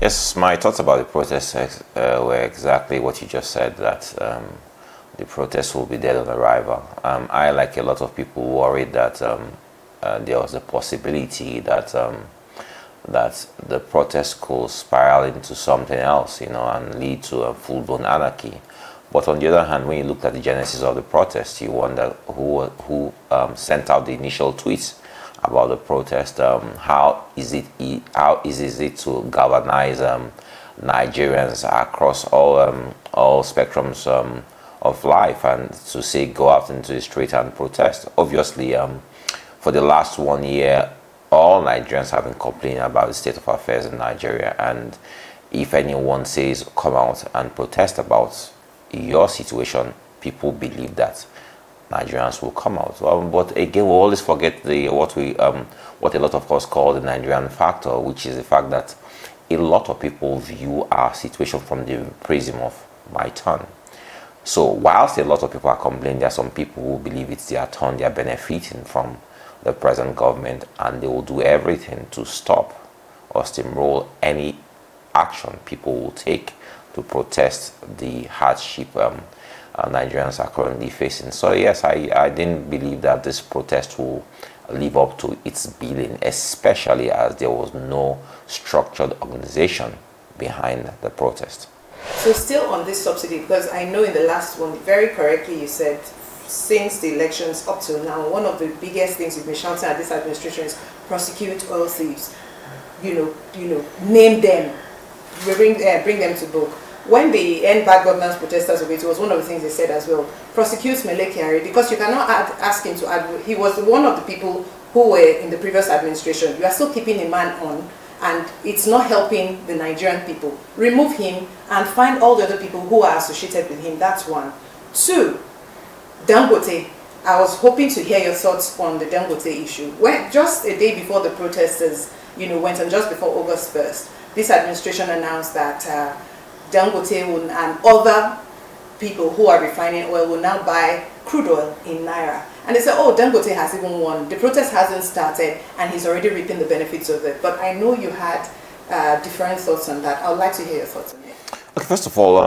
Yes, my thoughts about the protest were exactly what you just said, that the protest will be dead on arrival. I, like a lot of people, worried that there was a possibility that that the protest could spiral into something else, and lead to a full-blown anarchy. But on the other hand, when you look at the genesis of the protest, you wonder who sent out the initial tweets about the protest. How easy is it to galvanize Nigerians across all spectrums of life, and to say go out into the street and protest? Obviously, for the last 1 year, all Nigerians have been complaining about the state of affairs in Nigeria, and if anyone says come out and protest about your situation, people believe that Nigerians will come out. But again, we always forget what a lot of us call the Nigerian factor, which is the fact that a lot of people view our situation from the prism of my turn. So whilst a lot of people are complaining, there are some people who believe it's their turn, they are benefiting from the present government, and they will do everything to stop or steamroll any action people will take to protest the hardship Nigerians are currently facing. So yes, I didn't believe that this protest will live up to its billing, especially as there was no structured organization behind the protest. So still on this subsidy, because I know in the last one, very correctly you said, since the elections up till now, one of the biggest things you've been shouting at this administration is prosecute oil thieves. Name them, bring them to book. When the End Bad Governance protesters were, it was one of the things they said as well. Prosecute Mele Kyari, because you cannot ask him to add. He was one of the people who were in the previous administration. You are still keeping a man on, and it's not helping the Nigerian people. Remove him and find all the other people who are associated with him. That's one. Two, Dangote. I was hoping to hear your thoughts on the Dangote issue. When just a day before the protesters, went on, just before August 1st, this administration announced that Dangote and other people who are refining oil will now buy crude oil in Naira. And they said, oh, Dangote has even won. The protest hasn't started and he's already reaping the benefits of it. But I know you had different thoughts on that. I would like to hear your thoughts on it. Okay, first of all,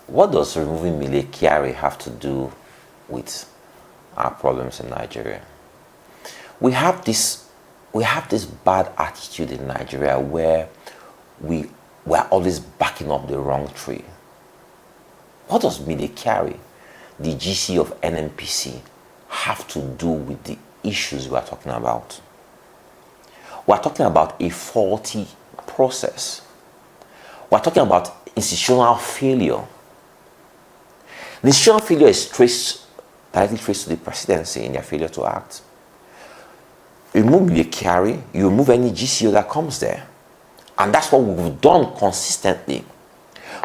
what does removing Mele Kyari have to do with our problems in Nigeria? We have this bad attitude in Nigeria where we're always backing up the wrong tree. What does Mele Kyari, the GC of NNPC, have to do with the issues we're talking about? We're talking about a faulty process. We're talking about institutional failure. The institutional failure is directly traced to the presidency in their failure to act. You remove Mele Kyari, you remove any GCO that comes there. And that's what we've done consistently.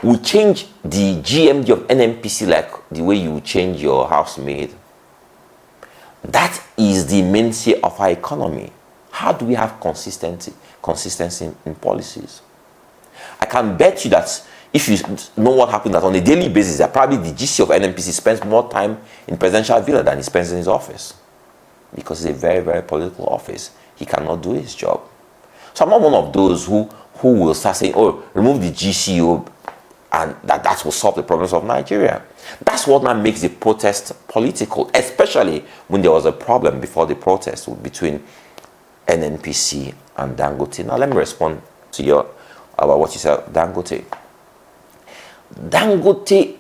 We change the GMD of NNPC like the way you change your housemaid. That is the mainstay of our economy. How do we have consistency in policies? I can bet you that if you know what happened, that on a daily basis, that probably the GC of NNPC spends more time in presidential villa than he spends in his office. Because it's a very, very political office. He cannot do his job. So I'm not one of those who will start saying, oh, remove the GCO and that will solve the problems of Nigeria. That's what now makes the protest political, especially when there was a problem before the protest between NNPC and Dangote. Now let me respond to about what you said, Dangote. Dangote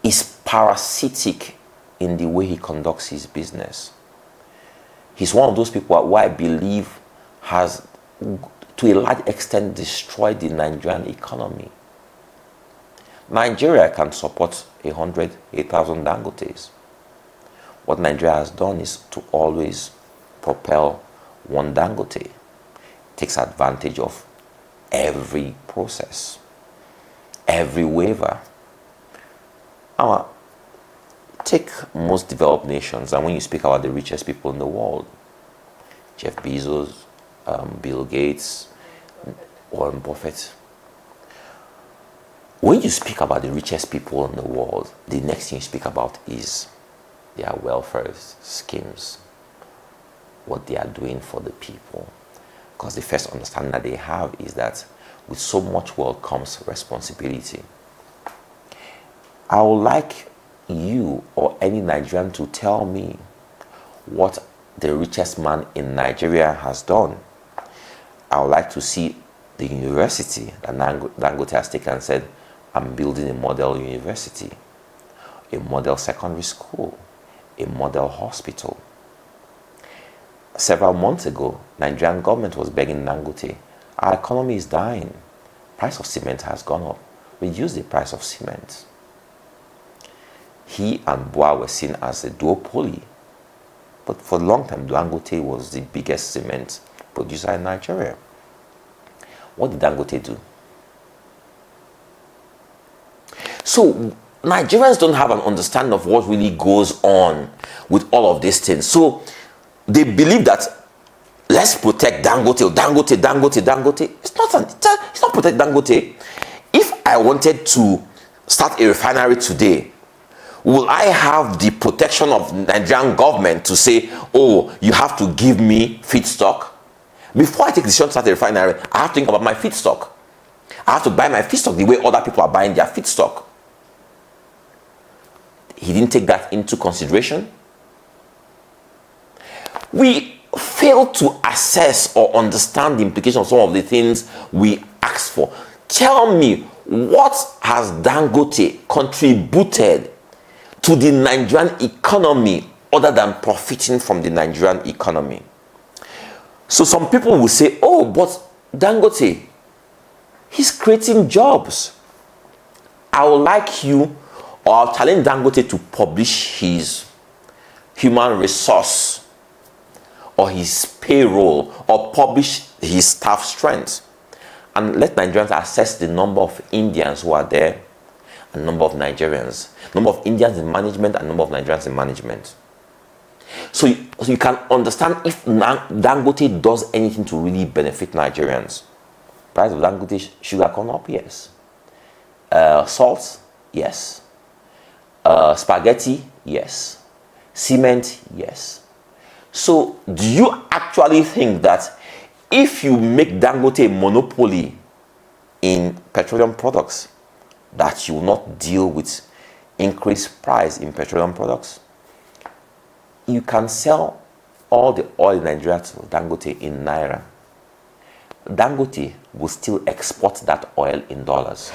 is parasitic in the way he conducts his business. He's one of those people who I believe has, to a large extent, destroyed the Nigerian economy. Nigeria can support 100,000 Dangotes. What Nigeria has done is to always propel one Dangote. It takes advantage of every process, every waiver. Take most developed nations, and when you speak about the richest people in the world, Jeff Bezos, Bill Gates, Warren Buffett. When you speak about the richest people in the world, the next thing you speak about is their welfare schemes, what they are doing for the people. Because the first understanding that they have is that with so much wealth comes responsibility. I would like you or any Nigerian to tell me what the richest man in Nigeria has done. I would like to see the university that Dangote has taken and said, I'm building a model university, a model secondary school, a model hospital. Several months ago, Nigerian government was begging Dangote, our economy is dying. Price of cement has gone up. Reduce the price of cement. He and Boa were seen as a duopoly. But for a long time, Dangote was the biggest cement producer in Nigeria. What did Dangote do? So Nigerians don't have an understanding of what really goes on with all of these things. So they believe that let's protect Dangote, Dangote. It's not protect Dangote. If I wanted to start a refinery today, will I have the protection of Nigerian government to say, oh, you have to give me feedstock? Before I take the decision to start a refinery, I have to think about my feedstock. I have to buy my feedstock the way other people are buying their feedstock. He didn't take that into consideration. We fail to assess or understand the implications of some of the things we ask for. Tell me, what has Dangote contributed to the Nigerian economy other than profiting from the Nigerian economy? So some people will say, oh, but Dangote, he's creating jobs. I would like you, or I'll challenge Dangote to publish his human resource or his payroll or publish his staff strength and let Nigerians assess the number of Indians who are there and number of Nigerians, number of Indians in management and number of Nigerians in management. So you can understand if Dangote does anything to really benefit Nigerians. Price of Dangote sugar gone up? Yes. Salt? Yes. Spaghetti? Yes. Cement? Yes. So do you actually think that if you make Dangote a monopoly in petroleum products, that you will not deal with increased price in petroleum products? You can sell all the oil in Nigeria to Dangote in Naira. Dangote will still export that oil in dollars.